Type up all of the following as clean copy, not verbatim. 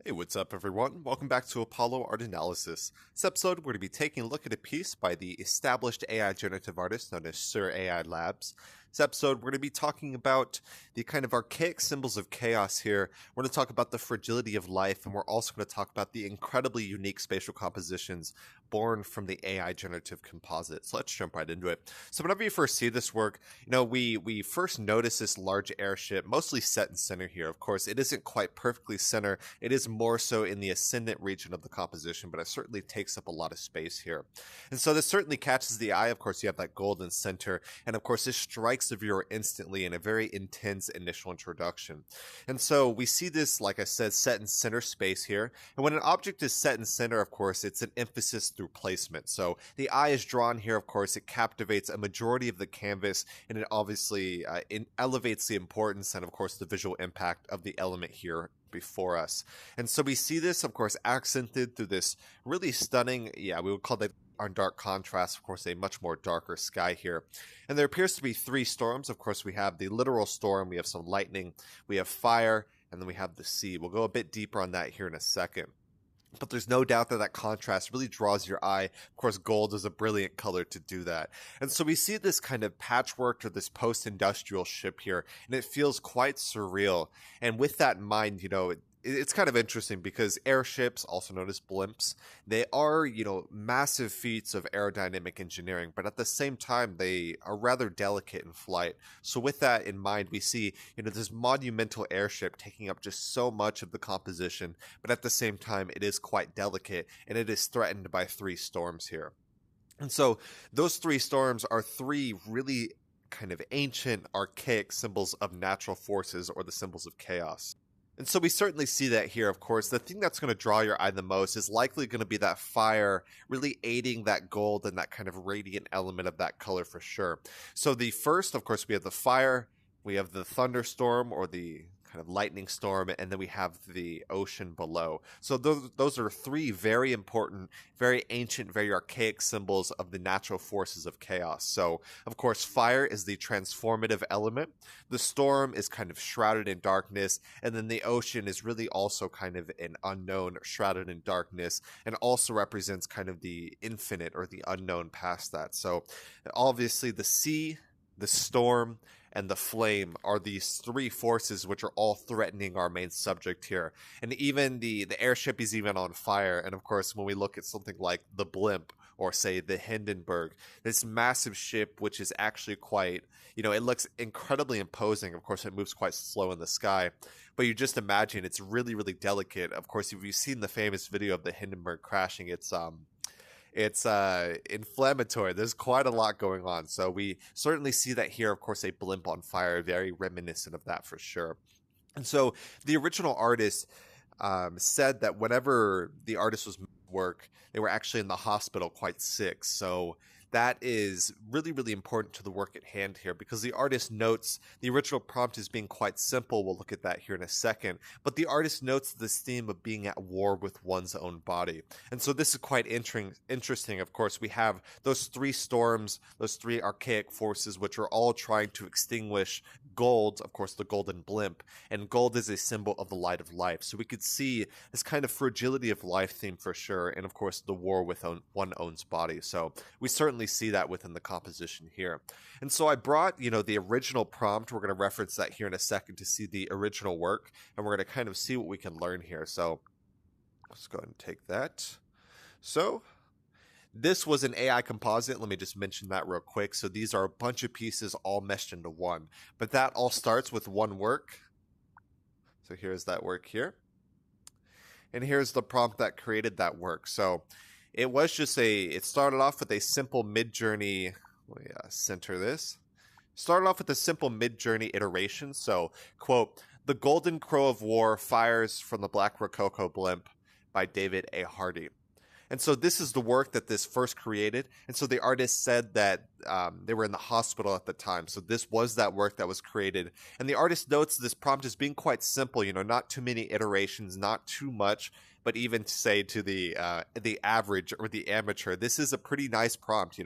Hey, what's up, everyone? Welcome back to Apollo Art Analysis. This episode, we're going to be taking a look at a piece by the established AI generative artist known as surea.i Labs. This episode, we're going to be talking about the kind of archaic symbols of chaos here. We're going to talk about the fragility of life, and we're also going to talk about the incredibly unique spatial compositions born from the AI generative composite. So let's jump right into it. So whenever you first see this work, we first notice this large airship, mostly set in center here. Of course, it isn't quite perfectly center. It is more so in the ascendant region of the composition, but it certainly takes up a lot of space here. And so this certainly catches the eye. Of course, you have that golden center, and of course, this strikes the viewer instantly in a very intense initial introduction. And so we see this, like I said, set in center space here. And when an object is set in center, of course, it's an emphasis through placement. So the eye is drawn here, of course, it captivates a majority of the canvas, and it obviously elevates the importance and, of course, the visual impact of the element here before us. And so we see this, of course, accented through this really stunning, we would call that our dark contrast, of course, a much more darker sky here. And there appears to be three storms. Of course, we have the literal storm, we have some lightning, we have fire, and then we have the sea. We'll go a bit deeper on that here in a second. But there's no doubt that contrast really draws your eye. Of course, gold is a brilliant color to do that. And so we see this kind of patchwork or this post-industrial ship here, and it feels quite surreal. And with that in mind, it's kind of interesting because airships, also known as blimps, they are, massive feats of aerodynamic engineering, but at the same time, they are rather delicate in flight. So with that in mind, we see, this monumental airship taking up just so much of the composition, but at the same time, it is quite delicate, and it is threatened by three storms here. And so those three storms are three really kind of ancient, archaic symbols of natural forces or the symbols of chaos. And so we certainly see that here, of course. The thing that's going to draw your eye the most is likely going to be that fire really aiding that gold and that kind of radiant element of that color for sure. So the first, of course, we have the fire, we have the thunderstorm or the kind of lightning storm, and then we have the ocean below. So those are three very important, very ancient, very archaic symbols of the natural forces of chaos. So, of course, fire is the transformative element. The storm is kind of shrouded in darkness, and then the ocean is really also kind of an unknown, shrouded in darkness, and also represents kind of the infinite or the unknown past that. So, obviously, the sea, the storm, and the flame are these three forces which are all threatening our main subject here. And even the airship is even on fire. And of course, when we look at something like the Blimp or say the Hindenburg, this massive ship which is actually quite, it looks incredibly imposing. Of course, it moves quite slow in the sky. But you just imagine it's really, really delicate. Of course, if you've seen the famous video of the Hindenburg crashing, it's inflammatory. There's quite a lot going on. So we certainly see that here. Of course, a blimp on fire, very reminiscent of that for sure. And so the original artist said that whenever the artist was work, they were actually in the hospital quite sick. So that is really, really important to the work at hand here because the artist notes the original prompt as being quite simple. We'll look at that here in a second. But the artist notes this theme of being at war with one's own body. And so this is quite interesting. Of course, we have those three storms, those three archaic forces, which are all trying to extinguish gold, of course, the golden blimp. And gold is a symbol of the light of life. So we could see this kind of fragility of life theme for sure. And of course, the war with one own's body. So we certainly see that within the composition here. And so I brought, the original prompt. We're going to reference that here in a second to see the original work. And we're going to kind of see what we can learn here. So let's go ahead and take that. So this was an AI composite. Let me just mention that real quick. So these are a bunch of pieces all meshed into one. But that all starts with one work. So here's that work here. And here's the prompt that created that work. So it was just it started off with a simple mid-journey, let me center this. Started off with a simple mid-journey iteration. So, quote, "The Golden Crow of War fires from the Black Rococo Blimp" by David A. Hardy. And so this is the work that this first created. And so the artist said that they were in the hospital at the time. So this was that work that was created. And the artist notes this prompt as being quite simple, not too many iterations, not too much, but even to say to the average or the amateur, this is a pretty nice prompt.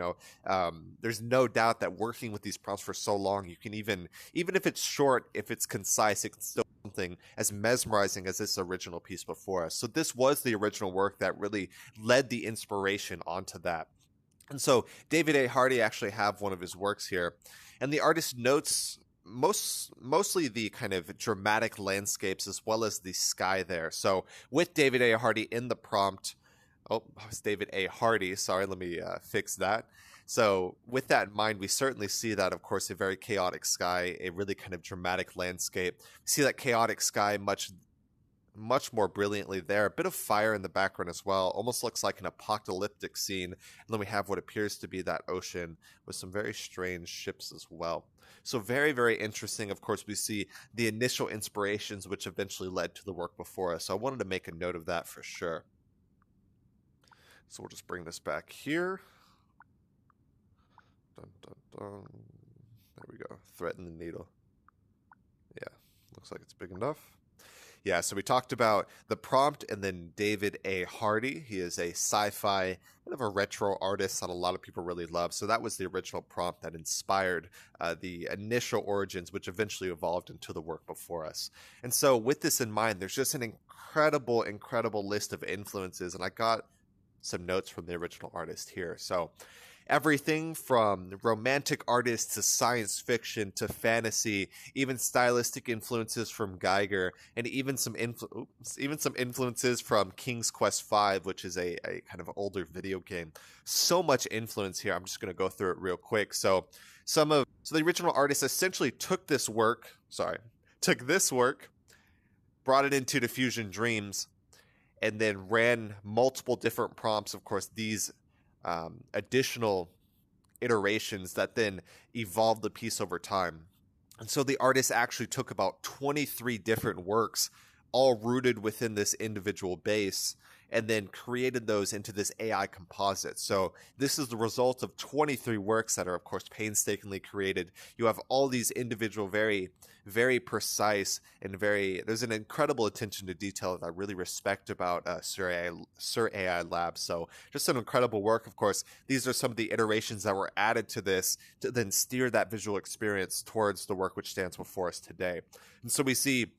There's no doubt that working with these prompts for so long, you can even if it's short, if it's concise, it can still be something as mesmerizing as this original piece before us. So this was the original work that really led the inspiration onto that. And so David A. Hardy actually have one of his works here, and the artist notes mostly the kind of dramatic landscapes as well as the sky there. So with David A. Hardy in the prompt, oh, it's David A. Hardy. Sorry, let me fix that. So with that in mind, we certainly see that, of course, a very chaotic sky, a really kind of dramatic landscape. We see that chaotic sky much more brilliantly there. A bit of fire in the background as well. Almost looks like an apocalyptic scene. And then we have what appears to be that ocean with some very strange ships as well. So very, very interesting. Of course, we see the initial inspirations which eventually led to the work before us. So I wanted to make a note of that for sure. So we'll just bring this back here. Dun, dun, dun. There we go. Threaten the needle. Yeah, looks like it's big enough. Yeah, so we talked about the prompt and then David A. Hardy. He is a sci-fi, kind of a retro artist that a lot of people really love. So that was the original prompt that inspired the initial origins, which eventually evolved into the work before us. And so with this in mind, there's just an incredible, incredible list of influences. And I got some notes from the original artist here. So everything from romantic artists to science fiction to fantasy, even stylistic influences from Geiger, and even some influences from King's Quest V, which is a kind of older video game. So much influence here. I'm just going to go through it real quick. So the original artist essentially took this work, brought it into Diffusion Dreams, and then ran multiple different prompts. Of course, these additional iterations that then evolved the piece over time. And so the artist actually took about 23 different works, all rooted within this individual base, and then created those into this AI composite. So this is the result of 23 works that are, of course, painstakingly created. You have all these individual, very, very precise and there's an incredible attention to detail that I really respect about surea.i Labs. So just an incredible work. Of course, these are some of the iterations that were added to this to then steer that visual experience towards the work which stands before us today. And so we see,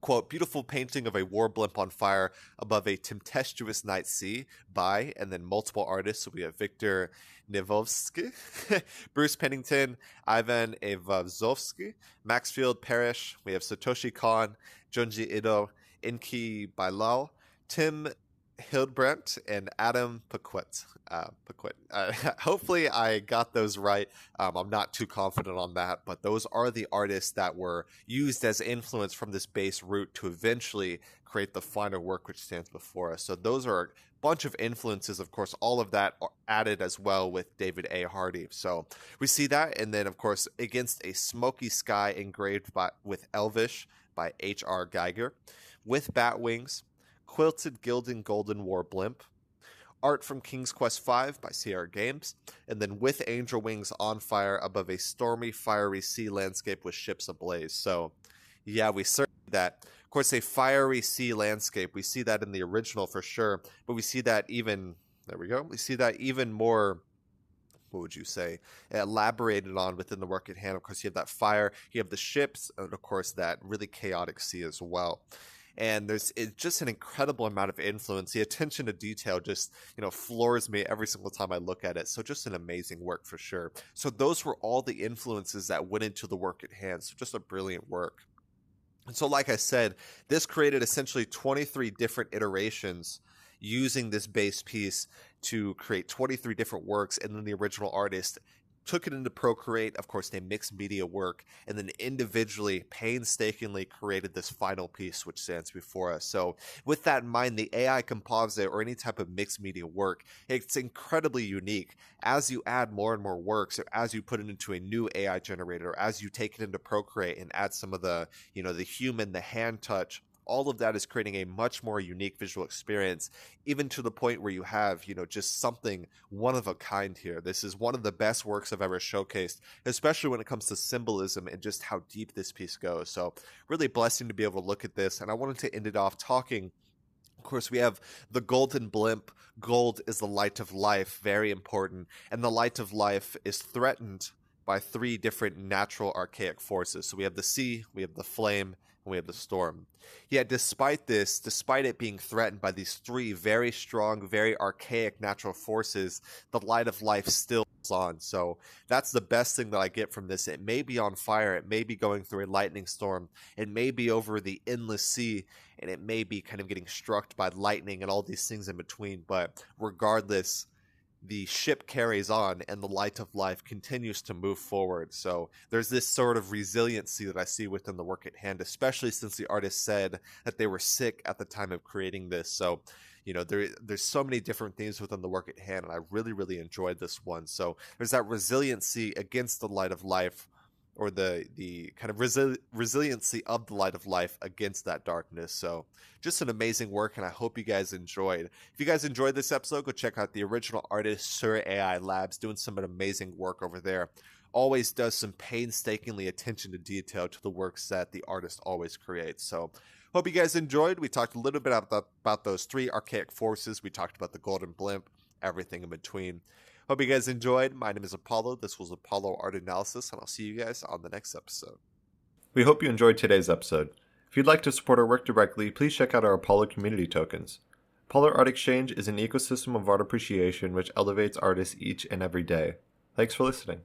quote, beautiful painting of a war blimp on fire above a tempestuous night sea by, and then multiple artists. So we have Victor Nevovsky, Bruce Pennington, Ivan Evazovsky, Maxfield Parrish. We have Satoshi Kon, Junji Ito, Enki Bailao, Tim Hildebrandt, and Adam Paquette. Hopefully I got those right. I'm not too confident on that, but those are the artists that were used as influence from this base root to eventually create the final work which stands before us. So those are a bunch of influences. Of course, all of that are added as well with David A. Hardy. So we see that, and then of course Against a Smoky Sky engraved with Elvish by H.R. Geiger, with Bat Wings, Quilted Gilding Golden War Blimp, art from King's Quest V by Sierra Games, and then With Angel Wings on Fire above a stormy, fiery sea landscape with ships ablaze. So, yeah, we certainly see that. Of course, a fiery sea landscape, we see that in the original for sure, but we see that even, there we go, we see that even more, what would you say, elaborated on within the work at hand. Of course, you have that fire, you have the ships, and of course, that really chaotic sea as well. And it's just an incredible amount of influence. The attention to detail just, floors me every single time I look at it. So just an amazing work for sure. So those were all the influences that went into the work at hand. So just a brilliant work. And so like I said, this created essentially 23 different iterations using this base piece to create 23 different works. And then the original artist took it into Procreate. Of course, they mixed media work and then individually, painstakingly created this final piece which stands before us. So with that in mind, the AI composite or any type of mixed media work, it's incredibly unique. As you add more and more works, or as you put it into a new AI generator, or as you take it into Procreate and add some of the, the human, the hand touch, all of that is creating a much more unique visual experience, even to the point where you have, just something one of a kind here. This is one of the best works I've ever showcased, especially when it comes to symbolism and just how deep this piece goes. So really blessing to be able to look at this. And I wanted to end it off talking. Of course, we have the golden blimp. Gold is the light of life, very important. And the light of life is threatened by 3 different natural archaic forces. So we have the sea, we have the flame, and we have the storm. Yet despite this, despite it being threatened by these three very strong, very archaic natural forces, the light of life still is on. So that's the best thing that I get from this. It may be on fire, it may be going through a lightning storm, it may be over the endless sea, and it may be kind of getting struck by lightning and all these things in between. But regardless, the ship carries on and the light of life continues to move forward. So there's this sort of resiliency that I see within the work at hand, especially since the artist said that they were sick at the time of creating this. So, there's so many different themes within the work at hand, and I really, really enjoyed this one. So there's that resiliency against the light of life, or the kind of resiliency of the light of life against that darkness. So just an amazing work, and I hope you guys enjoyed. If you guys enjoyed this episode, go check out the original artist, surea.i Labs, doing some amazing work over there. Always does some painstakingly attention to detail to the works that the artist always creates. So hope you guys enjoyed. We talked a little bit about those three archaic forces. We talked about the golden blimp, everything in between. Hope you guys enjoyed. My name is Apollo. This was Apollo Art Analysis, and I'll see you guys on the next episode. We hope you enjoyed today's episode. If you'd like to support our work directly, please check out our Apollo community tokens. Apollo Art Exchange is an ecosystem of art appreciation which elevates artists each and every day. Thanks for listening.